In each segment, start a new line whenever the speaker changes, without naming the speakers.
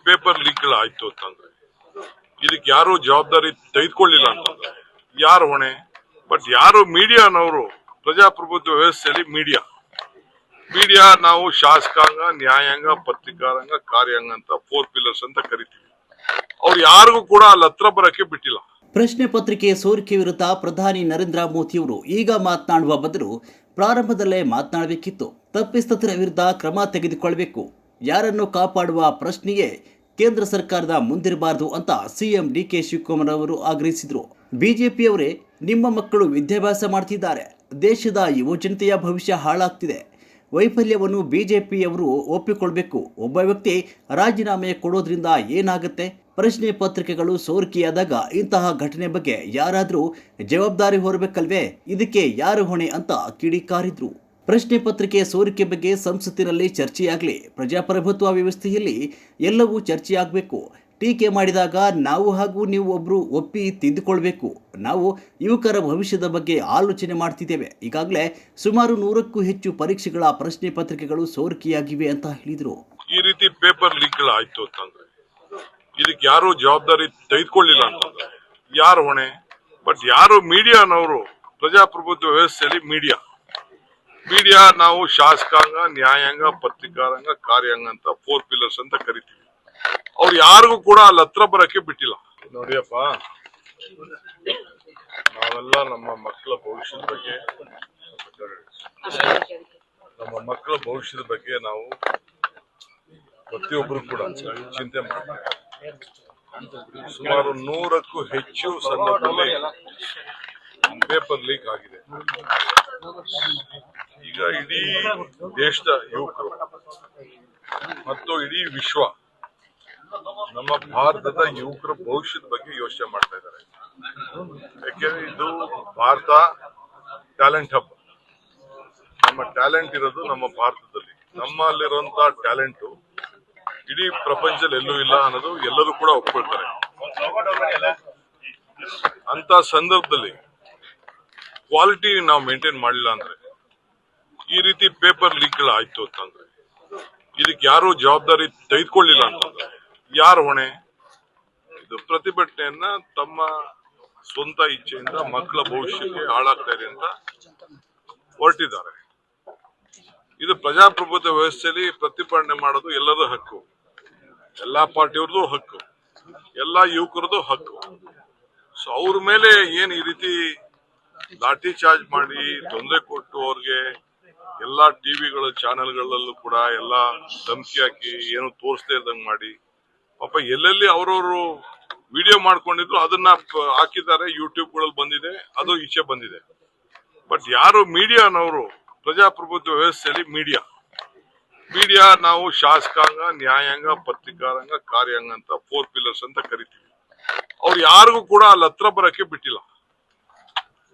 Paper leak ಆಯ್ತು ಅಂತಂದ್ರೆ ಇದಕ್ಕೆ ಯಾರು ಜವಾಬ್ದಾರಿ ತೆಗೆದುಕೊಳ್ಳಿಲ್ಲ ಅಂತಂದ್ರೆ ಯಾರು ಹೊಣೆ? ಬಟ್ ಯಾರು ಮೀಡಿಯಾನವರು ಪ್ರಜಾಪ್ರಭುತ್ವ ವ್ಯವಸ್ಥೆಯಲ್ಲಿ ಮೀಡಿಯಾ ನಾವು ಶಾಸಕಾಂಗ, ನ್ಯಾಯಾಂಗ, ಪತ್ರಿಕಾರಂಗ, ಕಾರ್ಯಾಂಗ ಅಂತ 4 ಪಿಲ್ಲರ್ಸ್ ಅಂತ ಕರಿತೀವಿ. ಅವ್ರು ಯಾರಿಗೂ ಕೂಡ ಅಲ್ಲಿ ಹತ್ರ ಬರಕ್ಕೆ ಬಿಟ್ಟಿಲ್ಲ.
ಪ್ರಶ್ನೆ ಪತ್ರಿಕೆ ಸೋರಿಕೆ ವಿರುದ್ಧ ಪ್ರಧಾನಿ ನರೇಂದ್ರ ಮೋದಿಯವರು ಈಗ ಮಾತನಾಡುವ ಬದಲು ಪ್ರಾರಂಭದಲ್ಲೇ ಮಾತನಾಡಬೇಕಿತ್ತು. ತಪ್ಪಿತಸ್ಥರ ವಿರುದ್ಧ ಕ್ರಮ ತೆಗೆದುಕೊಳ್ಳಬೇಕು. ಯಾರನ್ನು ಕಾಪಾಡುವ ಪ್ರಶ್ನೆಯೇ ಕೇಂದ್ರ ಸರ್ಕಾರದ ಮುಂದಿರಬಾರದು ಅಂತ ಸಿಎಂ ಡಿಕೆ ಶಿವಕುಮಾರ್ ಅವರು ಆಗ್ರಹಿಸಿದರು. ಬಿಜೆಪಿಯವರೇ, ನಿಮ್ಮ ಮಕ್ಕಳು ವಿದ್ಯಾಭ್ಯಾಸ ಮಾಡ್ತಿದ್ದಾರೆ, ದೇಶದ ಯುವಜನತೆಯ ಭವಿಷ್ಯ ಹಾಳಾಗ್ತಿದೆ. ವೈಫಲ್ಯವನ್ನು ಬಿಜೆಪಿಯವರು ಒಪ್ಪಿಕೊಳ್ಬೇಕು. ಒಬ್ಬ ವ್ಯಕ್ತಿ ರಾಜೀನಾಮೆ ಕೊಡೋದ್ರಿಂದ ಏನಾಗುತ್ತೆ? ಪ್ರಶ್ನೆ ಪತ್ರಿಕೆಗಳು ಸೋರಿಕೆಯಾದಾಗ ಇಂತಹ ಘಟನೆ ಬಗ್ಗೆ ಯಾರಾದರೂ ಜವಾಬ್ದಾರಿ ಹೊರಬೇಕಲ್ವೇ? ಇದಕ್ಕೆ ಯಾರು ಹೊಣೆ ಅಂತ ಕಿಡಿಕಾರಿದ್ರು. ಪ್ರಶ್ನೆ ಪತ್ರಿಕೆ ಸೋರಿಕೆ ಬಗ್ಗೆ ಸಂಸತ್ತಿನಲ್ಲಿ ಚರ್ಚೆಯಾಗಲಿ. ಪ್ರಜಾಪ್ರಭುತ್ವ ವ್ಯವಸ್ಥೆಯಲ್ಲಿ ಎಲ್ಲವೂ ಚರ್ಚೆಯಾಗಬೇಕು. ಟೀಕೆ ಮಾಡಿದಾಗ ನಾವು ಹಾಗೂ ನೀವು ಒಬ್ಬರು ಒಪ್ಪಿ ತಿದ್ದುಕೊಳ್ಬೇಕು. ನಾವು ಯುವಕರ ಭವಿಷ್ಯದ ಬಗ್ಗೆ ಆಲೋಚನೆ ಮಾಡ್ತಿದ್ದೇವೆ. ಈಗಾಗಲೇ ಸುಮಾರು 100ಕ್ಕೂ ಹೆಚ್ಚು ಪರೀಕ್ಷೆಗಳ ಪ್ರಶ್ನೆ ಪತ್ರಿಕೆಗಳು ಸೋರಿಕೆಯಾಗಿವೆ ಅಂತ ಹೇಳಿದರು.
ಈ ರೀತಿ ಪೇಪರ್ ಲೀಕ್ ಆಯ್ತು ಅಂತಂದ್ರೆ ಇದಕ್ಕೆ ಯಾರು ಜವಾಬ್ದಾರಿ ತೆಗೆದುಕೊಳ್ಳಿಲ್ಲ ಅಂತಂದ್ರೆ ಯಾರು ಹೊಣೆ? ಬಟ್ ಯಾರು ಮೀಡಿಯಾನವರು ಪ್ರಜಾಪ್ರಭುತ್ವ ವ್ಯವಸ್ಥೆಯಲ್ಲಿ ಮೀಡಿಯಾ ನಾವು ಶಾಸಕಾಂಗ, ನ್ಯಾಯಾಂಗ, ಪತ್ರಿಕಾರಂಗ, ಕಾರ್ಯಾಂಗ ಅಂತ 4 ಪಿಲ್ಲರ್ಸ್ ಅಂತ ಕರಿತೀವಿ. ಅವ್ರು ಯಾರಿಗೂ ಕೂಡ ಅಲ್ಲಿ ಹತ್ರ ಬರಕ್ಕೆ ಬಿಟ್ಟಿಲ್ಲ. ನೋಡಿಯಪ್ಪ, ನಾವೆಲ್ಲ ನಮ್ಮ ಮಕ್ಕಳ ಭವಿಷ್ಯದ ಬಗ್ಗೆ ನಾವು ಪ್ರತಿಯೊಬ್ಬರು ಕೂಡ ಚಿಂತೆ ಮಾಡ್ತಾರೆ. ಸುಮಾರು 100ಕ್ಕೂ ಹೆಚ್ಚು ಸಂದರ್ಭದಲ್ಲಿ ಪೇಪರ್ ಲೀಕ್ ಆಗಿದೆ. ಈಗ ಇಡೀ ದೇಶದ ಯುವಕರು ಮತ್ತು ಇಡೀ ವಿಶ್ವ ನಮ್ಮ ಭಾರತದ ಯುವಕರ ಭವಿಷ್ಯದ ಬಗ್ಗೆ ಯೋಚನೆ ಮಾಡ್ತಾ ಇದ್ದಾರೆ. ಯಾಕೆಂದ್ರೆ ಇದು ಭಾರತ ಟ್ಯಾಲೆಂಟ್ ಹಬ್. ನಮ್ಮ ಟ್ಯಾಲೆಂಟ್ ಇರೋದು ನಮ್ಮ ಭಾರತದಲ್ಲಿ. ನಮ್ಮಲ್ಲಿರುವಂತ ಟ್ಯಾಲೆಂಟು ಇಡೀ ಪ್ರಪಂಚದಲ್ಲಿ ಎಲ್ಲೂ ಇಲ್ಲ ಅನ್ನೋದು ಎಲ್ಲರೂ ಕೂಡ ಒಪ್ಕೊಳ್ತಾರೆ. ಅಂತ ಸಂದರ್ಭದಲ್ಲಿ ಕ್ವಾಲಿಟಿ ನಾವು ಮೇಂಟೈನ್ ಮಾಡಲಿಲ್ಲ ಅಂದ್ರೆ, ಈ ರೀತಿ ಪೇಪರ್ ಲೀಕ್ ಆಯ್ತು ಅಂತಂದ್ರೆ ಇದಕ್ಕೆ ಯಾರು ಜವಾಬ್ದಾರಿ ತೆಗೆದುಕೊಳ್ಳಿಲ್ಲ ಅಂತಂದ್ರೆ ಯಾರು ಹೊಣೆ? ಇದು ಪ್ರತಿಭಟನೆಯನ್ನ ತಮ್ಮ ಸ್ವಂತ ಇಚ್ಛೆಯಿಂದ ಮಕ್ಕಳ ಭವಿಷ್ಯಕ್ಕೆ ಹಾಳಾಗ್ತಾ ಇದೆ ಅಂತ ಹೊರಟಿದ್ದಾರೆ. ಇದು ಪ್ರಜಾಪ್ರಭುತ್ವ ವ್ಯವಸ್ಥೆಯಲ್ಲಿ ಪ್ರತಿಭಟನೆ ಮಾಡೋದು ಎಲ್ಲರ ಹಕ್ಕು, ಎಲ್ಲಾ ಪಾರ್ಟಿಯವ್ರದ್ದು ಹಕ್ಕು, ಎಲ್ಲಾ ಯುವಕರದ್ದು ಹಕ್ಕು. ಸೊ ಅವ್ರ ಮೇಲೆ ಏನ್ ಈ ರೀತಿ ಲಾಠಿ ಚಾರ್ಜ್ ಮಾಡಿ ತೊಂದರೆ ಕೊಟ್ಟು ಅವ್ರಿಗೆ ಎಲ್ಲಾ ಟಿವಿಗಳ ಚಾನೆಲ್ಗಳಲ್ಲೂ ಕೂಡ ಎಲ್ಲಾ ಧಮಕಿ ಹಾಕಿ ಏನು ತೋರಿಸದೇ ಇದ್ದಂಗ್ ಮಾಡಿ, ಪಾಪ ಎಲ್ಲೆಲ್ಲಿ ಅವ್ರವ್ರು ವಿಡಿಯೋ ಮಾಡ್ಕೊಂಡಿದ್ರು ಅದನ್ನ ಹಾಕಿದ್ದಾರೆ. ಯೂಟ್ಯೂಬ್ ಗಳಲ್ಲಿ ಬಂದಿದೆ, ಅದು ಈಚೆ ಬಂದಿದೆ. ಬಟ್ ಯಾರು ಮೀಡಿಯಾನವರು ಪ್ರಜಾಪ್ರಭುತ್ವ ವ್ಯವಸ್ಥೆಯಲ್ಲಿ ಮೀಡಿಯಾ ನಾವು ಶಾಸಕಾಂಗ, ನ್ಯಾಯಾಂಗ, ಪತ್ರಿಕಾರಂಗ, ಕಾರ್ಯಾಂಗ ಅಂತ 4 ಪಿಲ್ಲರ್ಸ್ ಅಂತ ಕರಿತೀವಿ. ಅವ್ರು ಯಾರಿಗೂ ಕೂಡ ಅಲ್ಲಿ ಹತ್ರ ಬರಕ್ಕೆ ಬಿಟ್ಟಿಲ್ಲ.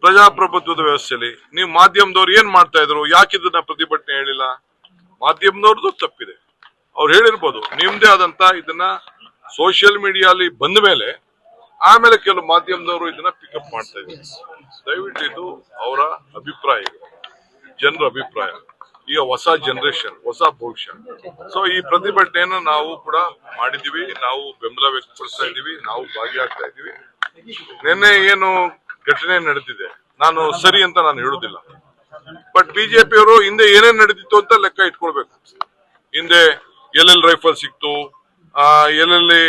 ಪ್ರಜಾಪ್ರಭುತ್ವದ ವ್ಯವಸ್ಥೆಯಲ್ಲಿ ನೀವು ಮಾಧ್ಯಮದವ್ರು ಏನ್ ಮಾಡ್ತಾ ಇದ್ರು? ಯಾಕೆ ಇದನ್ನ ಪ್ರತಿಭಟನೆ ಹೇಳಿಲ್ಲ? ಮಾಧ್ಯಮದವ್ರದ್ದು ತಪ್ಪಿದೆ. ಅವ್ರು ಹೇಳಿರ್ಬೋದು, ನಿಮ್ದೇ ಆದಂತ ಇದನ್ನ ಸೋಷಿಯಲ್ ಮೀಡಿಯಾಲಿ ಬಂದ ಮೇಲೆ ಆಮೇಲೆ ಕೆಲವು ಮಾಧ್ಯಮದವರು ಇದನ್ನ ಪಿಕಪ್ ಮಾಡ್ತಾ ಇದ್ದಾರೆ. ದಯವಿಟ್ಟು ಇದು ಅವರ ಅಭಿಪ್ರಾಯ, ಜನರ ಅಭಿಪ್ರಾಯ. ಈಗ ಹೊಸ ಜನರೇಷನ್, ಹೊಸ ಭವಿಷ್ಯ. ಸೊ ಈ ಪ್ರತಿಭಟನೆಯನ್ನು ನಾವು ಕೂಡ ಮಾಡಿದೀವಿ, ನಾವು ಬೆಂಬಲ ವ್ಯಕ್ತಪಡಿಸ್ತಾ ಇದೀವಿ, ನಾವು ಭಾಗಿಯಾಗ್ತಾ ಇದೀವಿ. ನಿನ್ನೆ ಏನು ಘಟನೆ ನಡೆದಿದೆ, ನಾನು ಸರಿ ಅಂತ ನಾನು ಹೇಳುದಿಲ್ಲ. ಬಟ್ ಬಿಜೆಪಿಯವರು ಹಿಂದೆ ಏನೇನ್ ನಡೆದಿತ್ತು ಅಂತ ಲೆಕ್ಕ ಇಟ್ಕೊಳ್ಬೇಕು. ಹಿಂದೆ ಎಲ್ಲೆಲ್ಲಿ ರೈಫಲ್ ಸಿಕ್ತು, ಎಲ್ಲೆಲ್ಲಿ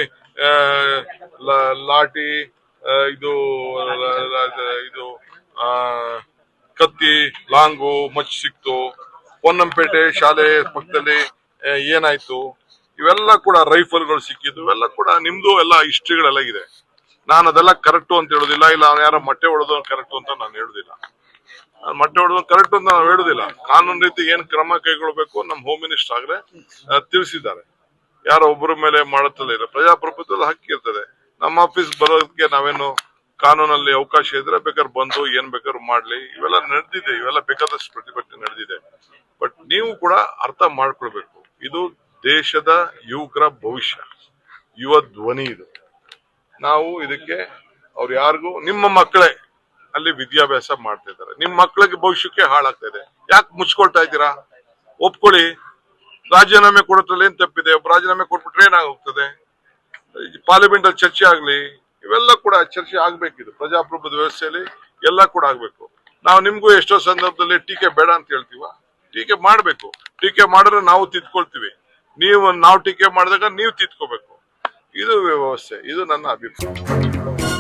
ಲಾಠಿ, ಇದು ಕತ್ತಿ, ಲಾಂಗು, ಮಚ್ಚು ಸಿಕ್ತು, ಪೊನ್ನಂಪೇಟೆ ಶಾಲೆ ಪಕ್ಕದಲ್ಲಿ ಏನಾಯ್ತು, ಇವೆಲ್ಲ ಕೂಡ ರೈಫಲ್ಗಳು ಸಿಕ್ಕಿದ್ದು, ಇವೆಲ್ಲ ಕೂಡ ನಿಮ್ದು ಎಲ್ಲ ಹಿಸ್ಟ್ರಿಗಳೆಲ್ಲ ಇದೆ. ನಾನು ಅದೆಲ್ಲ ಕರೆಕ್ಟು ಅಂತ ಹೇಳುದಿಲ್ಲ, ಇಲ್ಲ ಯಾರೋ ಮೊಟ್ಟೆ ಹೊಡೆದು ಕರೆಕ್ಟು ಅಂತ ನಾನು ಹೇಳುದಿಲ್ಲ. ಮೊಟ್ಟೆ ಹೊಡೆದು ಕರೆಕ್ಟು ಅಂತ ನಾವು ಹೇಳುದಿಲ್ಲ. ಕಾನೂನು ರೀತಿ ಏನ್ ಕ್ರಮ ಕೈಗೊಳ್ಳಬೇಕು ನಮ್ಮ ಹೋಮ್ ಮಿನಿಸ್ಟರ್ ಆಗ್ಲೇ ತಿಳಿಸಿದ್ದಾರೆ. ಯಾರೋ ಒಬ್ಬರ ಮೇಲೆ ಮಾಡುತ್ತಲೇ ಇಲ್ಲ. ಪ್ರಜಾಪ್ರಭುತ್ವದ ಹಕ್ಕಿರ್ತದೆ. ನಮ್ಮ ಆಫೀಸ್ ಬರೋದಕ್ಕೆ ನಾವೇನು ಕಾನೂನಲ್ಲಿ ಅವಕಾಶ ಇದ್ರೆ ಬೇಕಾದ್ರೆ ಬಂದು ಏನ್ ಬೇಕಾದ್ರೂ ಮಾಡ್ಲಿ. ಇವೆಲ್ಲ ನಡೆದಿದೆ, ಇವೆಲ್ಲ ಬೇಕಾದಷ್ಟು ಪ್ರತಿಭಟನೆ ನಡೆದಿದೆ. ಬಟ್ ನೀವು ಕೂಡ ಅರ್ಥ ಮಾಡ್ಕೊಳ್ಬೇಕು, ಇದು ದೇಶದ ಯುವಕರ ಭವಿಷ್ಯ, ಯುವ ಧ್ವನಿ ಇದು. ನಾವು ಇದಕ್ಕೆ ಅವ್ರು ಯಾರಿಗೂ, ನಿಮ್ಮ ಮಕ್ಕಳೇ ಅಲ್ಲಿ ವಿದ್ಯಾಭ್ಯಾಸ ಮಾಡ್ತಾ ಇದ್ದಾರೆ, ನಿಮ್ಮ ಮಕ್ಕಳಿಗೆ ಭವಿಷ್ಯಕ್ಕೆ ಹಾಳಾಗ್ತಾ ಇದೆ. ಯಾಕೆ ಮುಚ್ಕೊಳ್ತಾ ಇದ್ದೀರಾ? ಒಪ್ಕೊಳ್ಳಿ. ರಾಜೀನಾಮೆ ಕೊಡೋದ್ರಲ್ಲಿ ಏನ್ ತಪ್ಪಿದೆ? ರಾಜೀನಾಮೆ ಕೊಟ್ಬಿಟ್ರೆ ಏನಾಗೋಗ್ತದೆ? ಪಾರ್ಲಿಮೆಂಟ್ ಅಲ್ಲಿ ಚರ್ಚೆ ಆಗ್ಲಿ, ಇವೆಲ್ಲ ಕೂಡ ಚರ್ಚೆ ಆಗ್ಬೇಕಿದು. ಪ್ರಜಾಪ್ರಭುತ್ವ ವ್ಯವಸ್ಥೆಯಲ್ಲಿ ಎಲ್ಲ ಕೂಡ ಆಗ್ಬೇಕು. ನಾವು ನಿಮ್ಗೂ ಎಷ್ಟೋ ಸಂದರ್ಭದಲ್ಲಿ ಟೀಕೆ ಬೇಡ ಅಂತ ಹೇಳ್ತೀವ, ಟೀಕೆ ಮಾಡ್ಬೇಕು. ಟೀಕೆ ಮಾಡಿದ್ರೆ ನಾವು ತಿದ್ಕೊಳ್ತೀವಿ, ನಾವು ಟೀಕೆ ಮಾಡಿದಾಗ ನೀವು ತಿದ್ಕೋಬೇಕು. ಇದು ವ್ಯವಸ್ಥೆ, ಇದು ನನ್ನ ಅಭಿಪ್ರಾಯ.